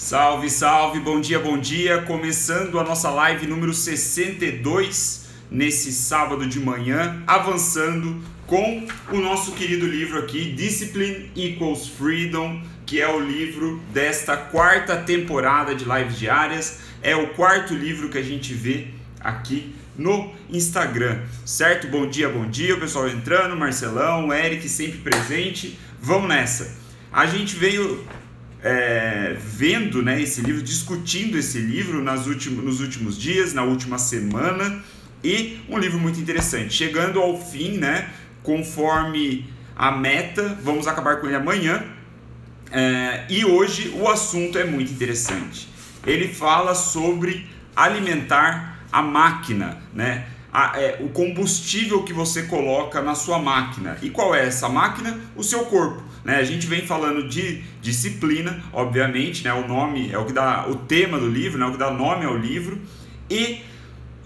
Salve, salve, bom dia, começando a nossa live número 62 nesse sábado de manhã, avançando com o nosso querido livro aqui, Discipline Equals Freedom, que é o livro desta quarta temporada de lives diárias, é o quarto livro que a gente vê aqui no Instagram, certo? Bom dia, o pessoal entrando, Marcelão, Eric sempre presente, vamos nessa. A gente veio vendo, né, esse livro, discutindo esse livro nos últimos dias, na última semana, e um livro muito interessante, chegando ao fim, né, conforme a meta, vamos acabar com ele amanhã, e hoje o assunto é muito interessante. Ele fala sobre alimentar a máquina, né? O combustível que você coloca na sua máquina. E qual é essa máquina? O seu corpo, né? A gente vem falando de disciplina, obviamente, né? O nome é o que dá o tema do livro, né? O que dá nome ao livro. E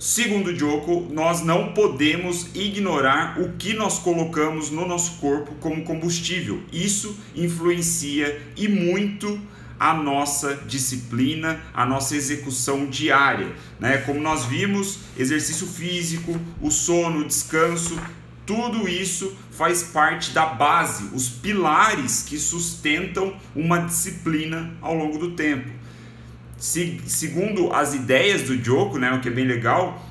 segundo Jocko, nós não podemos ignorar o que nós colocamos no nosso corpo como combustível. Isso influencia e muito a nossa disciplina, a nossa execução diária, né? Como nós vimos, exercício físico, o sono, o descanso, tudo isso faz parte da base, os pilares que sustentam uma disciplina ao longo do tempo. Segundo as ideias do Jocko, né, o que é bem legal,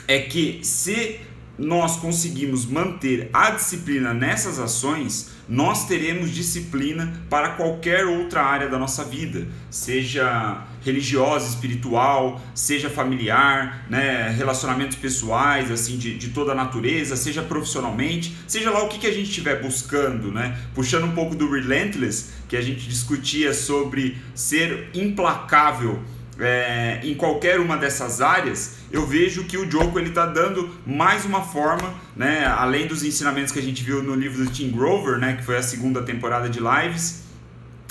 é que se nós conseguimos manter a disciplina nessas ações, nós teremos disciplina para qualquer outra área da nossa vida, seja religiosa, espiritual, seja familiar, né, relacionamentos pessoais, assim, de toda a natureza, seja profissionalmente, seja lá o que a gente estiver buscando, né? Puxando um pouco do Relentless, que a gente discutia sobre ser implacável em qualquer uma dessas áreas, eu vejo que o Jocko está dando mais uma forma, né, além dos ensinamentos que a gente viu no livro do Tim Grover, né, que foi a segunda temporada de lives,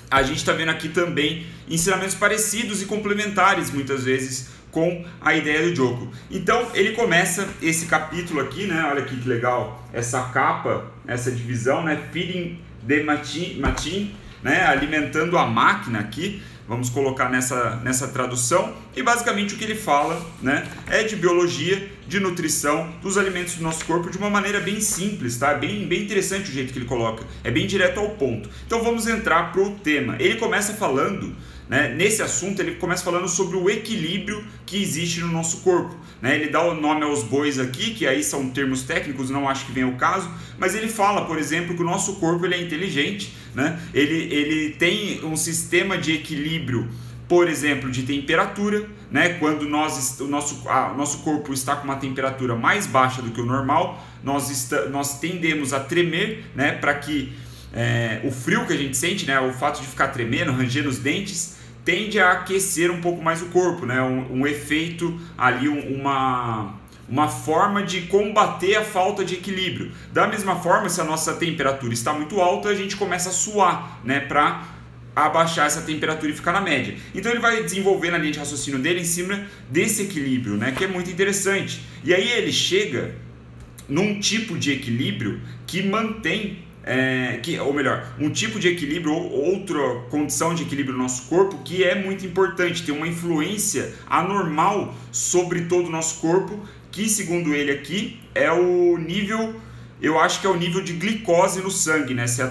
a gente está vendo aqui também ensinamentos parecidos e complementares, muitas vezes, com a ideia do Jocko. Então, ele começa esse capítulo aqui, né, olha aqui que legal, essa capa, essa divisão, né, Feeding the Machine, né, alimentando a máquina aqui. Vamos colocar nessa tradução, e basicamente o que ele fala, né, é de biologia, de nutrição, dos alimentos do nosso corpo de uma maneira bem simples, tá? Bem interessante o jeito que ele coloca, é bem direto ao ponto. Então vamos entrar para o tema. Ele começa falando, né, nesse assunto, ele começa falando sobre o equilíbrio que existe no nosso corpo, né? Ele dá o nome aos bois aqui, que aí são termos técnicos, não acho que venha o caso, mas ele fala, por exemplo, que o nosso corpo ele é inteligente, né? Ele tem um sistema de equilíbrio, por exemplo, de temperatura, né? Quando o nosso corpo está com uma temperatura mais baixa do que o normal, nós tendemos a tremer, né? Para que o frio que a gente sente, né? O fato de ficar tremendo, rangendo os dentes, tende a aquecer um pouco mais o corpo, né? Um efeito ali, uma forma de combater a falta de equilíbrio. Da mesma forma, se a nossa temperatura está muito alta, a gente começa a suar, né, para abaixar essa temperatura e ficar na média. Então ele vai desenvolvendo a linha de raciocínio dele em cima desse equilíbrio, né, que é muito interessante. E aí ele chega num tipo de equilíbrio que mantém ou melhor, um tipo de equilíbrio ou outra condição de equilíbrio no nosso corpo que é muito importante, tem uma influência anormal sobre todo o nosso corpo, que segundo ele aqui é o nível, eu acho que é o nível de glicose no sangue, né? Se eu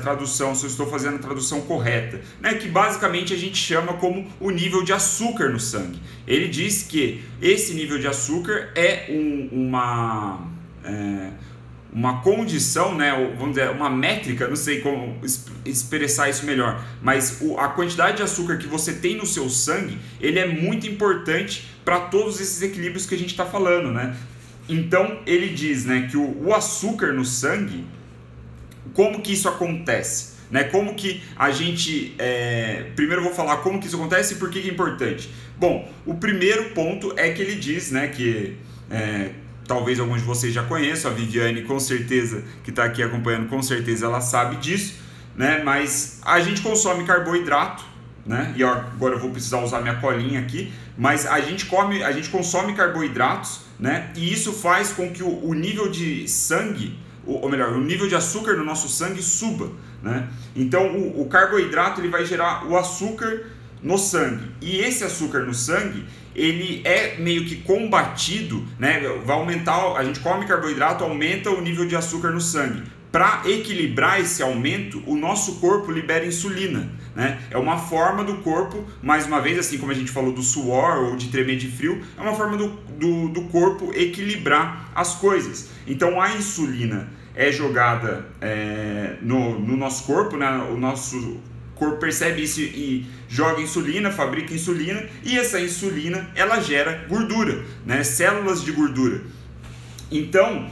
estou fazendo a tradução correta, né? Que basicamente a gente chama como o nível de açúcar no sangue. Ele diz que esse nível de açúcar é uma condição, né, vamos dizer, uma métrica, não sei como expressar isso melhor, mas a quantidade de açúcar que você tem no seu sangue, ele é muito importante para todos esses equilíbrios que a gente está falando, né? Então ele diz, né, que o açúcar no sangue, como que isso acontece? Né? Como que a gente... primeiro eu vou falar como que isso acontece e por que é importante. Bom, o primeiro ponto é que ele diz, né, que... talvez alguns de vocês já conheçam, a Viviane com certeza, que está aqui acompanhando, com certeza ela sabe disso, né? Mas a gente consome carboidrato, né? E agora eu vou precisar usar minha colinha aqui, mas a gente consome carboidratos, né? E isso faz com que o nível de sangue, ou melhor, o nível de açúcar no nosso sangue suba, né? Então o carboidrato ele vai gerar o açúcar no sangue. E esse açúcar no sangue, ele é meio que combatido, né? Vai aumentar, a gente come carboidrato, aumenta o nível de açúcar no sangue. Para equilibrar esse aumento, o nosso corpo libera insulina, né? É uma forma do corpo, mais uma vez, assim como a gente falou do suor ou de tremer de frio, é uma forma do corpo equilibrar as coisas. Então a insulina é jogada no nosso corpo, né? O nosso corpo percebe isso e joga insulina, fabrica insulina, e essa insulina ela gera gordura, né? Células de gordura. Então,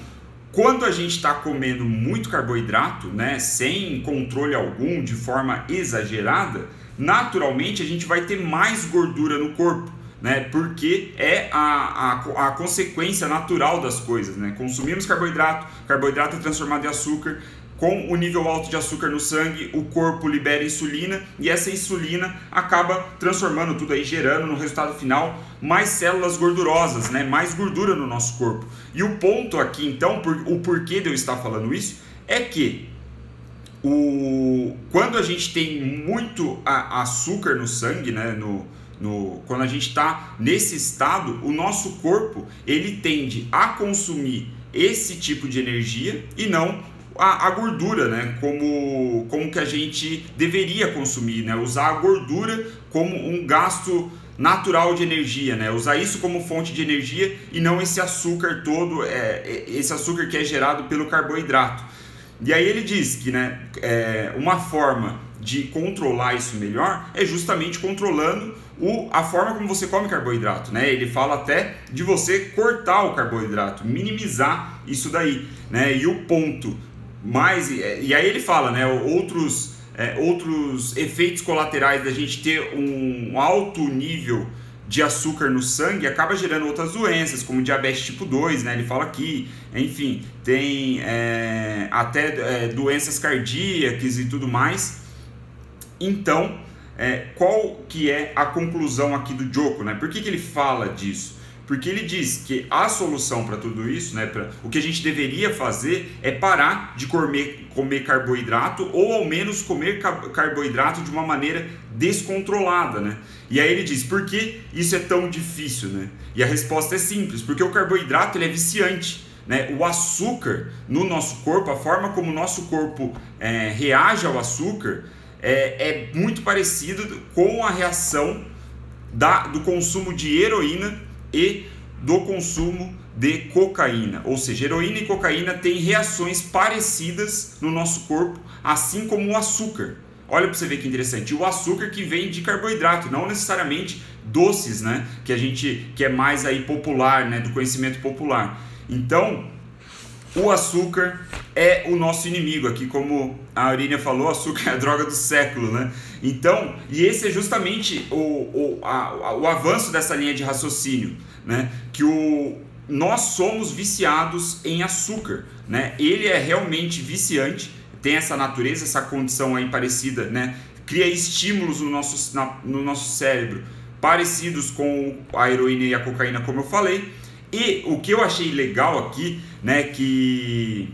quando a gente está comendo muito carboidrato, né, sem controle algum, de forma exagerada, naturalmente a gente vai ter mais gordura no corpo, né, porque é a consequência natural das coisas, né? Consumimos carboidrato, carboidrato é transformado em açúcar. Com o nível alto de açúcar no sangue, o corpo libera insulina e essa insulina acaba transformando tudo aí, gerando no resultado final mais células gordurosas, né? Mais gordura no nosso corpo. E o ponto aqui, então, o porquê de eu estar falando isso, é que quando a gente tem muito açúcar no sangue, né? Quando a gente está nesse estado, o nosso corpo ele tende a consumir esse tipo de energia e não a gordura, né? Como que a gente deveria consumir, né? Usar a gordura como um gasto natural de energia, né? Usar isso como fonte de energia e não esse açúcar todo, esse açúcar que é gerado pelo carboidrato. E aí ele diz que, né, uma forma de controlar isso melhor é justamente controlando a forma como você come carboidrato, né? Ele fala até de você cortar o carboidrato, minimizar isso daí, né? E o ponto e aí ele fala, né, outros efeitos colaterais da gente ter um alto nível de açúcar no sangue acaba gerando outras doenças, como diabetes tipo 2, né? Ele fala aqui, enfim, tem até doenças cardíacas e tudo mais. Então, qual que é a conclusão aqui do Joko, né? Por que ele fala disso? Porque ele diz que a solução para tudo isso, né, o que a gente deveria fazer é parar de comer carboidrato ou ao menos comer carboidrato de uma maneira descontrolada, né? E aí ele diz, por que isso é tão difícil, né? E a resposta é simples, porque o carboidrato ele é viciante, né? O açúcar no nosso corpo, a forma como o nosso corpo reage ao açúcar é muito parecido com a reação do consumo de heroína e do consumo de cocaína, ou seja, heroína e cocaína têm reações parecidas no nosso corpo, assim como o açúcar. Olha para você ver que interessante, o açúcar que vem de carboidrato, não necessariamente doces, né, que é mais aí popular, né, do conhecimento popular. Então, o açúcar é o nosso inimigo aqui, como a Aurínia falou, o açúcar é a droga do século, né? Então, e esse é justamente o avanço dessa linha de raciocínio, né? Que nós somos viciados em açúcar, né? Ele é realmente viciante, tem essa natureza, essa condição aí parecida, né? Cria estímulos no nosso cérebro parecidos com a heroína e a cocaína, como eu falei. E o que eu achei legal aqui, né, que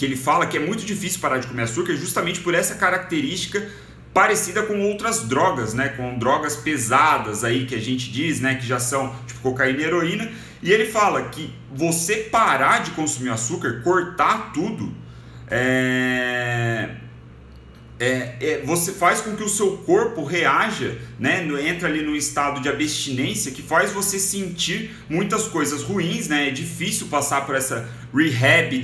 ele fala que é muito difícil parar de comer açúcar justamente por essa característica parecida com outras drogas, né, com drogas pesadas aí que a gente diz, né, que já são tipo cocaína e heroína. E ele fala que você parar de consumir açúcar, cortar tudo, você faz com que o seu corpo reaja, né, entra ali no estado de abstinência que faz você sentir muitas coisas ruins, né, é difícil passar por essa rehab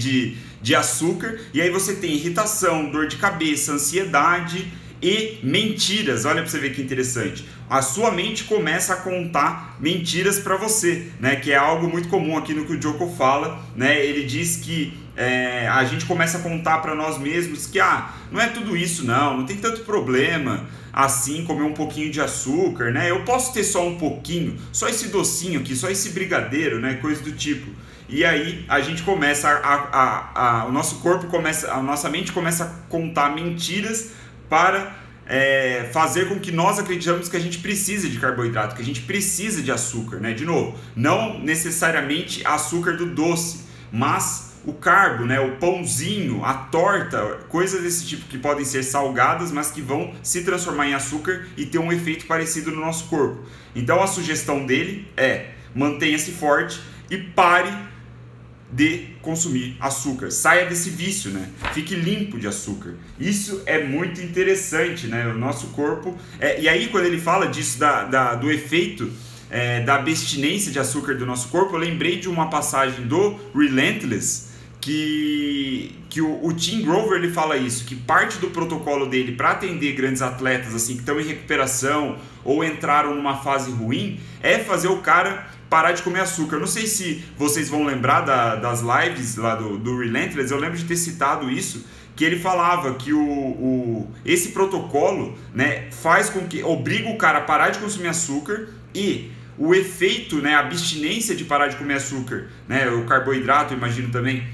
de açúcar, e aí você tem irritação, dor de cabeça, ansiedade e mentiras. Olha para você ver que interessante, a sua mente começa a contar mentiras para você, né, que é algo muito comum aqui no que o Joko fala, né, ele diz que a gente começa a contar para nós mesmos que não é tudo isso não tem tanto problema assim comer um pouquinho de açúcar, né? Eu posso ter só um pouquinho, só esse docinho aqui, só esse brigadeiro, né? Coisa do tipo. E aí a gente começa o nosso corpo começa, a nossa mente começa a contar mentiras para fazer com que nós acreditamos que a gente precisa de carboidrato, que a gente precisa de açúcar, né? De novo, não necessariamente açúcar do doce, mas o carbo, né, o pãozinho, a torta, coisas desse tipo que podem ser salgadas, mas que vão se transformar em açúcar e ter um efeito parecido no nosso corpo. Então a sugestão dele é: mantenha-se forte e pare de consumir açúcar, saia desse vício, né? Fique limpo de açúcar. Isso é muito interessante, né? O nosso corpo... E aí quando ele fala disso, do efeito da abstinência de açúcar do nosso corpo, eu lembrei de uma passagem do Relentless, que o Tim Grover ele fala isso, que parte do protocolo dele para atender grandes atletas assim, que estão em recuperação ou entraram numa fase ruim, é fazer o cara parar de comer açúcar. Eu não sei se vocês vão lembrar das lives lá do Relentless, eu lembro de ter citado isso, que ele falava que esse protocolo, né, faz com que obriga o cara a parar de consumir açúcar, e o efeito, né, a abstinência de parar de comer açúcar, né, o carboidrato, eu imagino também,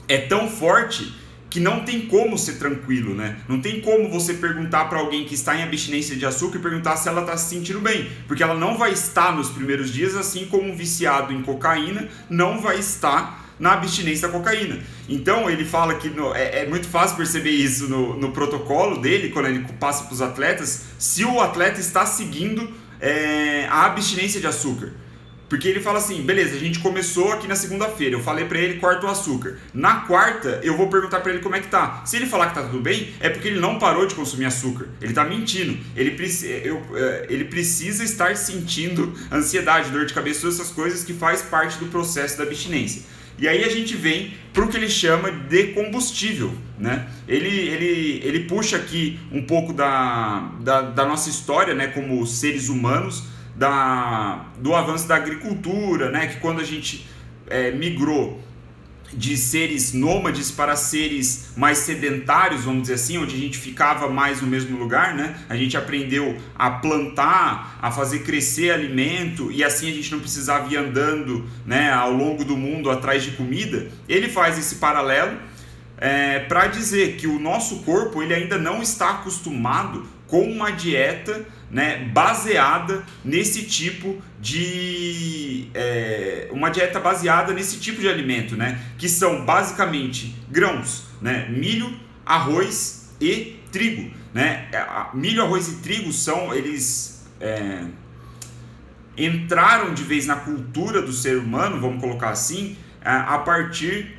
é tão forte que não tem como ser tranquilo, né? Não tem como você perguntar para alguém que está em abstinência de açúcar e perguntar se ela está se sentindo bem, porque ela não vai estar nos primeiros dias, assim como um viciado em cocaína não vai estar na abstinência da cocaína. Então ele fala que é muito fácil perceber isso no protocolo dele, quando ele passa para os atletas, se o atleta está seguindo a abstinência de açúcar. Porque ele fala assim, beleza, a gente começou aqui na segunda-feira, eu falei pra ele, corta o açúcar. Na quarta, eu vou perguntar pra ele como é que tá. Se ele falar que tá tudo bem, é porque ele não parou de consumir açúcar. Ele tá mentindo. Ele precisa estar sentindo ansiedade, dor de cabeça, todas essas coisas que faz parte do processo da abstinência. E aí a gente vem pro que ele chama de combustível, né? Ele puxa aqui um pouco da nossa história, né, como seres humanos, do avanço da agricultura, né, que quando a gente migrou de seres nômades para seres mais sedentários, vamos dizer assim, onde a gente ficava mais no mesmo lugar, né? A gente aprendeu a plantar, a fazer crescer alimento, e assim a gente não precisava ir andando, né, ao longo do mundo atrás de comida. Ele faz esse paralelo para dizer que o nosso corpo ele ainda não está acostumado com uma dieta, né, baseada nesse tipo de uma dieta baseada nesse tipo de alimento, né, que são basicamente grãos, né, milho, arroz e trigo, né. Milho, arroz e trigo eles entraram de vez na cultura do ser humano, vamos colocar assim, a partir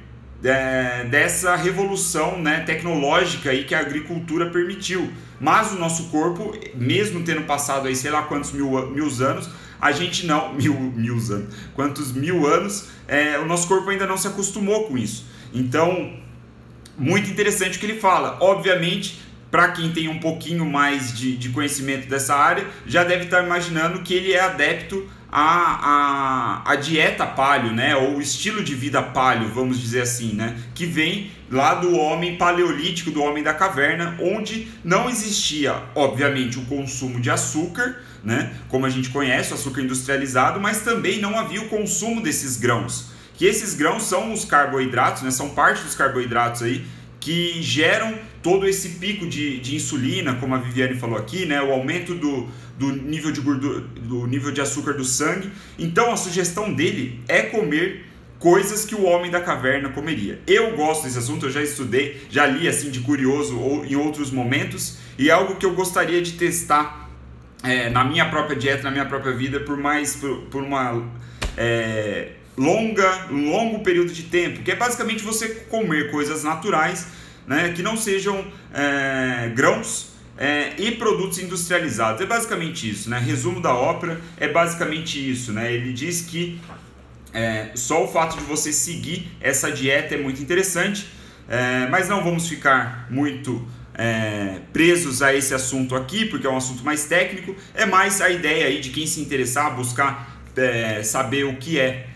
dessa revolução, né, tecnológica aí que a agricultura permitiu. Mas o nosso corpo, mesmo tendo passado aí sei lá quantos mil anos, a gente não... Quantos mil anos, o nosso corpo ainda não se acostumou com isso. Então, muito interessante o que ele fala. Obviamente, para quem tem um pouquinho mais de conhecimento dessa área, já deve estar imaginando que ele é adepto a dieta paleo, né, ou o estilo de vida paleo, vamos dizer assim, né, que vem lá do homem paleolítico, do homem da caverna, onde não existia, obviamente, o consumo de açúcar, né, como a gente conhece, o açúcar industrializado, mas também não havia o consumo desses grãos, que esses grãos são os carboidratos, né, são parte dos carboidratos aí, que geram todo esse pico de insulina, como a Viviane falou aqui, né, o aumento do nível de gordura, do nível de açúcar do sangue. Então a sugestão dele é comer coisas que o homem da caverna comeria. Eu gosto desse assunto, eu já estudei, já li assim de curioso ou em outros momentos, e é algo que eu gostaria de testar na minha própria dieta, na minha própria vida, por uma longo período de tempo, que é basicamente você comer coisas naturais, né, que não sejam grãos e produtos industrializados. É basicamente isso, né? Resumo da ópera é basicamente isso, né? Ele diz que só o fato de você seguir essa dieta é muito interessante, mas não vamos ficar muito presos a esse assunto aqui, porque é um assunto mais técnico. É mais a ideia aí de quem se interessar, buscar saber o que é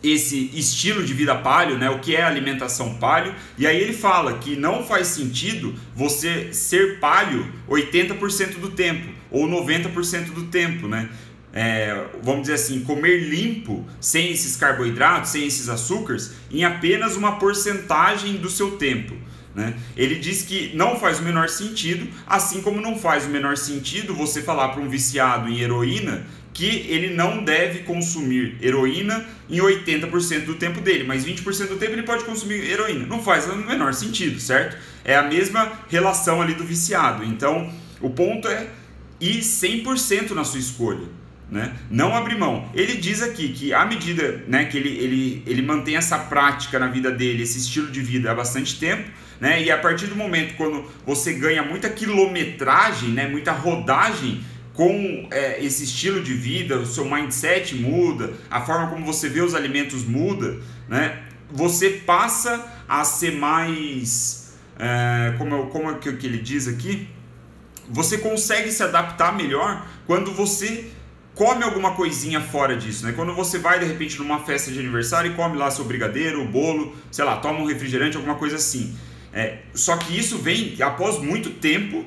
esse estilo de vida paleo, né, o que é alimentação paleo. E aí ele fala que não faz sentido você ser paleo 80% do tempo ou 90% do tempo, né? Vamos dizer assim, comer limpo, sem esses carboidratos, sem esses açúcares, em apenas uma porcentagem do seu tempo, né? Ele diz que não faz o menor sentido, assim como não faz o menor sentido você falar para um viciado em heroína que ele não deve consumir heroína em 80% do tempo dele, mas 20% do tempo ele pode consumir heroína. Não faz o menor sentido, certo? É a mesma relação ali do viciado. Então, o ponto é ir 100% na sua escolha, né? Não abrir mão. Ele diz aqui que à medida, né, que ele mantém essa prática na vida dele, esse estilo de vida há bastante tempo, né, e a partir do momento quando você ganha muita quilometragem, né, muita rodagem com esse estilo de vida, o seu mindset muda, a forma como você vê os alimentos muda, né? Você passa a ser mais... como é que ele diz aqui? Você consegue se adaptar melhor quando você come alguma coisinha fora disso, né? Quando você vai, de repente, numa festa de aniversário e come lá seu brigadeiro, o bolo, sei lá, toma um refrigerante, alguma coisa assim. Só que isso vem após muito tempo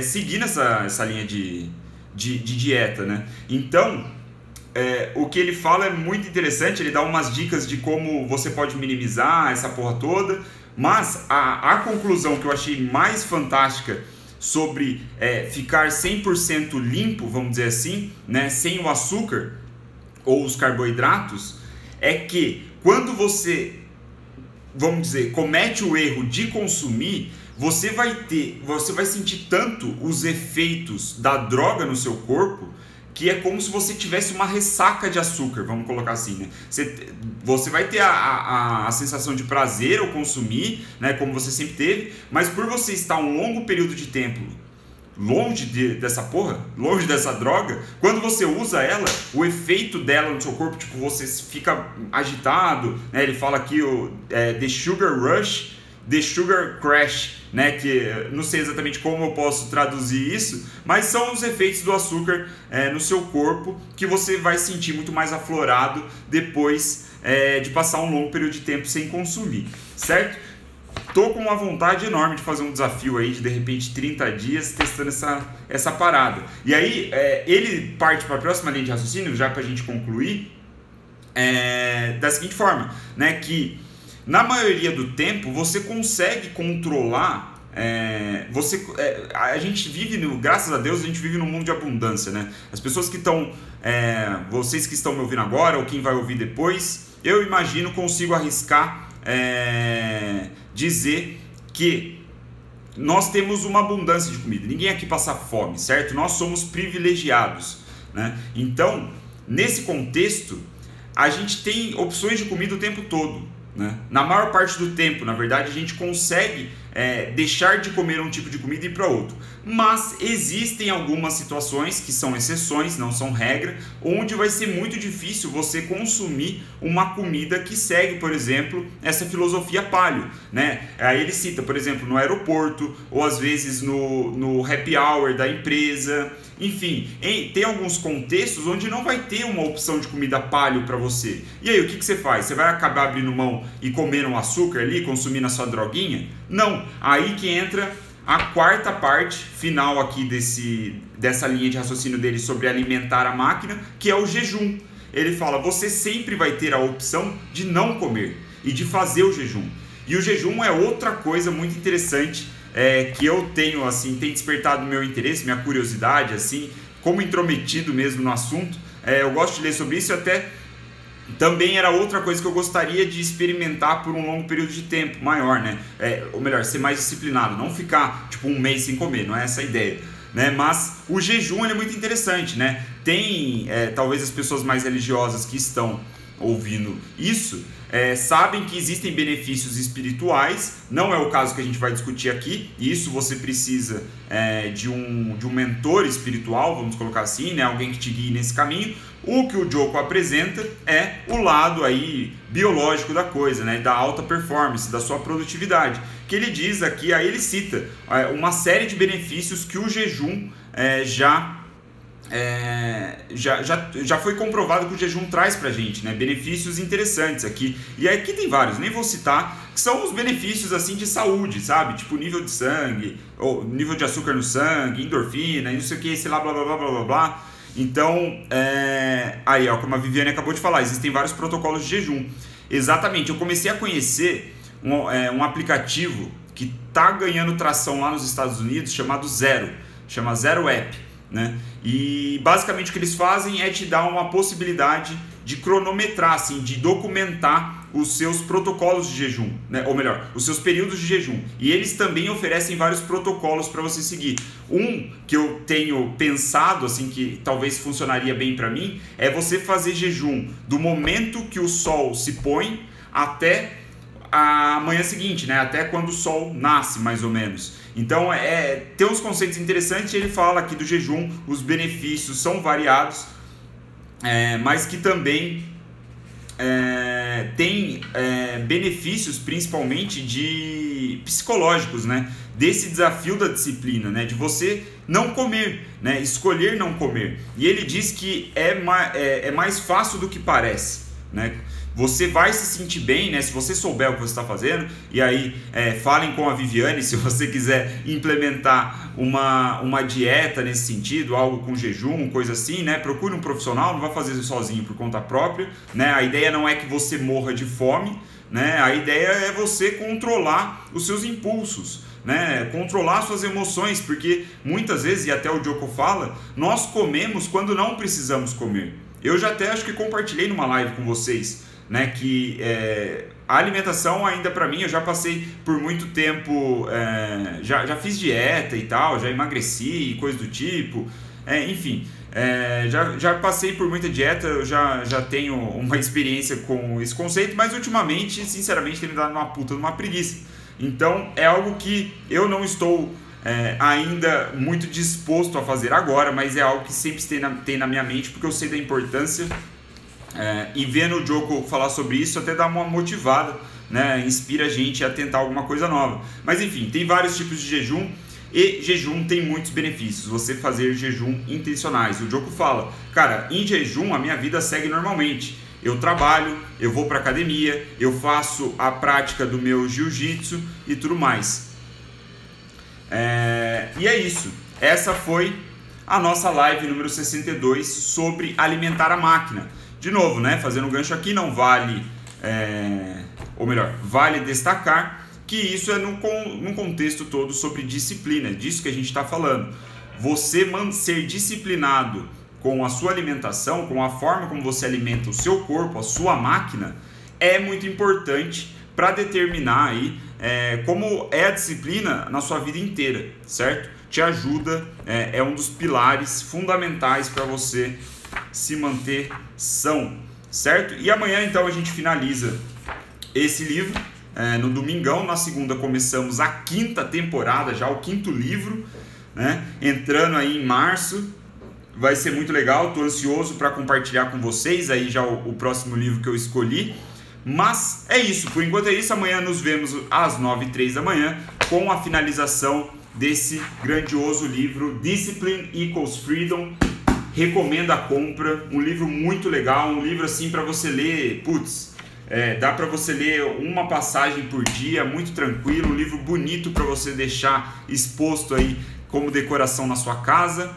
seguindo essa linha de dieta, né? Então, o que ele fala é muito interessante, ele dá umas dicas de como você pode minimizar essa porra toda, mas a conclusão que eu achei mais fantástica sobre ficar 100% limpo, vamos dizer assim, né, sem o açúcar ou os carboidratos, é que quando você, vamos dizer, comete o erro de consumir, você vai sentir tanto os efeitos da droga no seu corpo que é como se você tivesse uma ressaca de açúcar, vamos colocar assim, né? Você vai ter a sensação de prazer ao consumir, né, como você sempre teve, mas por você estar um longo período de tempo longe dessa porra, longe dessa droga, quando você usa ela, o efeito dela no seu corpo, tipo, você fica agitado, né? Ele fala aqui the sugar rush, the sugar crash, né? Que não sei exatamente como eu posso traduzir isso, mas são os efeitos do açúcar no seu corpo que você vai sentir muito mais aflorado depois de passar um longo período de tempo sem consumir, certo? Tô com uma vontade enorme de fazer um desafio aí de repente 30 dias testando essa parada. E aí ele parte para a próxima linha de raciocínio, já para a gente concluir, da seguinte forma, né? Que na maioria do tempo você consegue controlar, a gente vive, graças a Deus, a gente vive num mundo de abundância, né? As pessoas que estão, vocês que estão me ouvindo agora ou quem vai ouvir depois, eu imagino, consigo arriscar dizer que nós temos uma abundância de comida, ninguém aqui passa fome, certo? Nós somos privilegiados, né? Então, nesse contexto, a gente tem opções de comida o tempo todo, né? Na maior parte do tempo, na verdade, a gente consegue deixar de comer um tipo de comida e ir para outro. Mas existem algumas situações que são exceções, não são regra, onde vai ser muito difícil você consumir uma comida que segue, por exemplo, essa filosofia paleo, né? Aí ele cita, por exemplo, no aeroporto, ou às vezes no happy hour da empresa. Enfim, tem alguns contextos onde não vai ter uma opção de comida paleo para você. E aí, o que você faz? Você vai acabar abrindo mão e comendo um açúcar ali, consumindo a sua droguinha? Não, aí que entra a quarta parte final aqui dessa linha de raciocínio dele sobre alimentar a máquina, que é o jejum. Ele fala, você sempre vai ter a opção de não comer e de fazer o jejum. E o jejum é outra coisa muito interessante, que eu tenho, assim, tem despertado meu interesse, minha curiosidade, assim, como intrometido mesmo no assunto. Eu gosto de ler sobre isso e até também era outra coisa que eu gostaria de experimentar por um longo período de tempo maior, né? Ou melhor, ser mais disciplinado, não ficar tipo um mês sem comer, não é essa a ideia, né? Mas o jejum ele é muito interessante, né? Tem talvez as pessoas mais religiosas que estão ouvindo isso sabem que existem benefícios espirituais, não é o caso que a gente vai discutir aqui, e isso você precisa de um mentor espiritual, vamos colocar assim, né? Alguém que te guie nesse caminho. O que o Jocko apresenta é o lado aí biológico da coisa, né? Da alta performance, da sua produtividade, que ele diz aqui, aí ele cita uma série de benefícios que o jejum já foi comprovado que o jejum traz pra gente, né? Benefícios interessantes aqui. E aqui tem vários, nem vou citar, que são os benefícios assim de saúde, sabe? Tipo nível de sangue, ou nível de açúcar no sangue, endorfina, não sei o que, sei lá, blá blá blá blá blá blá. Então, aí ó, como a Viviane acabou de falar, existem vários protocolos de jejum. Exatamente, eu comecei a conhecer um aplicativo que tá ganhando tração lá nos Estados Unidos, chamado Zero, chama Zero App, né? E basicamente o que eles fazem é te dar uma possibilidade de cronometrar, assim, de documentar os seus protocolos de jejum, né? Ou melhor, os seus períodos de jejum. E eles também oferecem vários protocolos para você seguir. Um que eu tenho pensado, assim, que talvez funcionaria bem para mim, é você fazer jejum do momento que o sol se põe até a manhã seguinte, né? Até quando o sol nasce, mais ou menos. Então, tem uns conceitos interessantes. Ele fala aqui do jejum, os benefícios são variados, mas que também tem benefícios principalmente de psicológicos, né? Desse desafio da disciplina, né? De você não comer, né? Escolher não comer. E ele diz que é mais fácil do que parece, né? Você vai se sentir bem, né? Se você souber o que você está fazendo. E aí, falem com a Viviane se você quiser implementar uma dieta nesse sentido, algo com jejum, coisa assim, né? Procure um profissional, não vá fazer isso sozinho por conta própria, né? A ideia não é que você morra de fome, né? A ideia é você controlar os seus impulsos, né? Controlar suas emoções, porque muitas vezes, e até o Jocko fala, nós comemos quando não precisamos comer. Eu já até acho que compartilhei numa live com vocês, né, que a alimentação ainda para mim, eu já passei por muito tempo, já fiz dieta e tal, já emagreci e coisa do tipo, enfim, já passei por muita dieta, eu já tenho uma experiência com esse conceito, mas ultimamente, sinceramente, tem me dado uma puta de uma preguiça. Então é algo que eu não estou ainda muito disposto a fazer agora, mas é algo que sempre tem na minha mente, porque eu sei da importância. E vendo o Jocko falar sobre isso até dá uma motivada, né? Inspira a gente a tentar alguma coisa nova. Mas enfim, tem vários tipos de jejum e jejum tem muitos benefícios. Você fazer jejum intencionais. O Jocko fala, cara, em jejum a minha vida segue normalmente. Eu trabalho, eu vou para academia, eu faço a prática do meu jiu-jitsu e tudo mais. E é isso. Essa foi a nossa live número 62 sobre alimentar a máquina. De novo, né, fazendo um gancho aqui, não vale, ou melhor, vale destacar que isso é num contexto todo sobre disciplina, disso que a gente está falando. Você ser disciplinado com a sua alimentação, com a forma como você alimenta o seu corpo, a sua máquina, é muito importante para determinar aí como é a disciplina na sua vida inteira, certo? Te ajuda, é um dos pilares fundamentais para você se manter são, certo? E amanhã então a gente finaliza esse livro, no domingão. Na segunda começamos a 5ª temporada, já o 5º livro, né? Entrando aí em março, vai ser muito legal, tô ansioso para compartilhar com vocês aí já o próximo livro que eu escolhi. Mas é isso, por enquanto é isso. Amanhã nos vemos às 9h03 da manhã com a finalização desse grandioso livro Discipline Equals Freedom. Recomendo a compra, um livro muito legal, um livro assim para você ler, dá para você ler uma passagem por dia, muito tranquilo, um livro bonito para você deixar exposto aí como decoração na sua casa,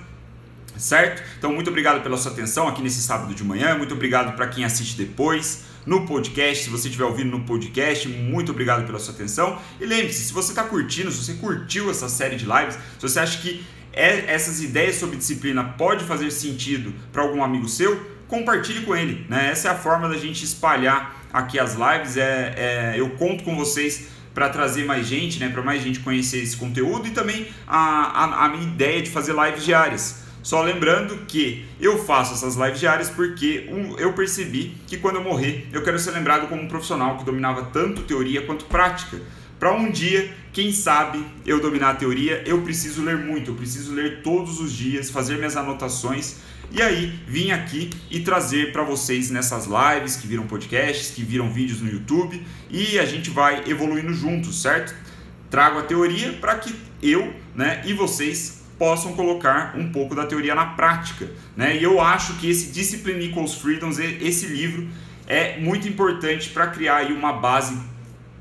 certo? Então muito obrigado pela sua atenção aqui nesse sábado de manhã, muito obrigado para quem assiste depois no podcast, se você estiver ouvindo no podcast, muito obrigado pela sua atenção. E lembre-se, se você está curtindo, se você curtiu essa série de lives, se você acha que essas ideias sobre disciplina pode fazer sentido para algum amigo seu, compartilhe com ele, né? Essa é a forma da gente espalhar aqui as lives. Eu conto com vocês para trazer mais gente, né? Para mais gente conhecer esse conteúdo e também a minha ideia de fazer lives diárias. Só lembrando que eu faço essas lives diárias porque eu percebi que quando eu morrer eu quero ser lembrado como um profissional que dominava tanto teoria quanto prática. Para um dia, quem sabe, eu dominar a teoria, eu preciso ler muito, eu preciso ler todos os dias, fazer minhas anotações e aí vim aqui e trazer para vocês nessas lives que viram podcasts, que viram vídeos no YouTube e a gente vai evoluindo juntos, certo? Trago a teoria para que eu, né, e vocês possam colocar um pouco da teoria na prática, né? E eu acho que esse Discipline Equals Freedom, esse livro, é muito importante para criar aí uma base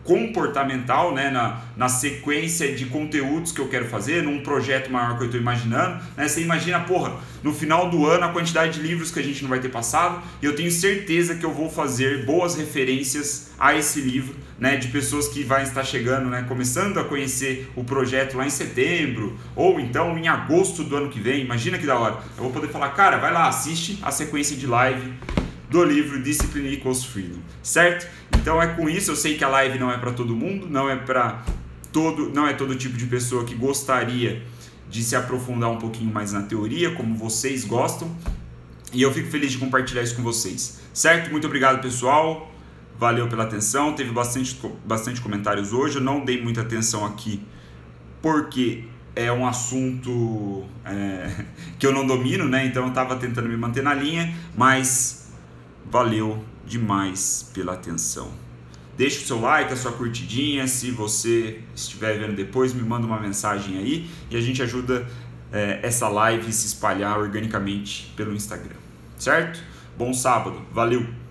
comportamental, né, na sequência de conteúdos que eu quero fazer, num projeto maior que eu estou imaginando, né? Você imagina, porra, no final do ano a quantidade de livros que a gente não vai ter passado, e eu tenho certeza que eu vou fazer boas referências a esse livro, né, de pessoas que vão estar chegando, né, começando a conhecer o projeto lá em setembro, ou então em agosto do ano que vem. Imagina que da hora, eu vou poder falar, cara, vai lá, assiste a sequência de live do livro Discipline Equals Freedom, certo? Então é com isso, eu sei que a live não é para todo mundo, não é todo tipo de pessoa que gostaria de se aprofundar um pouquinho mais na teoria, como vocês gostam, e eu fico feliz de compartilhar isso com vocês, certo? Muito obrigado, pessoal, valeu pela atenção, teve bastante comentários hoje, eu não dei muita atenção aqui, porque é um assunto que eu não domino, né? Então eu estava tentando me manter na linha, mas valeu demais pela atenção. Deixa o seu like, a sua curtidinha. Se você estiver vendo depois, me manda uma mensagem aí e a gente ajuda essa live a se espalhar organicamente pelo Instagram, certo? Bom sábado, valeu!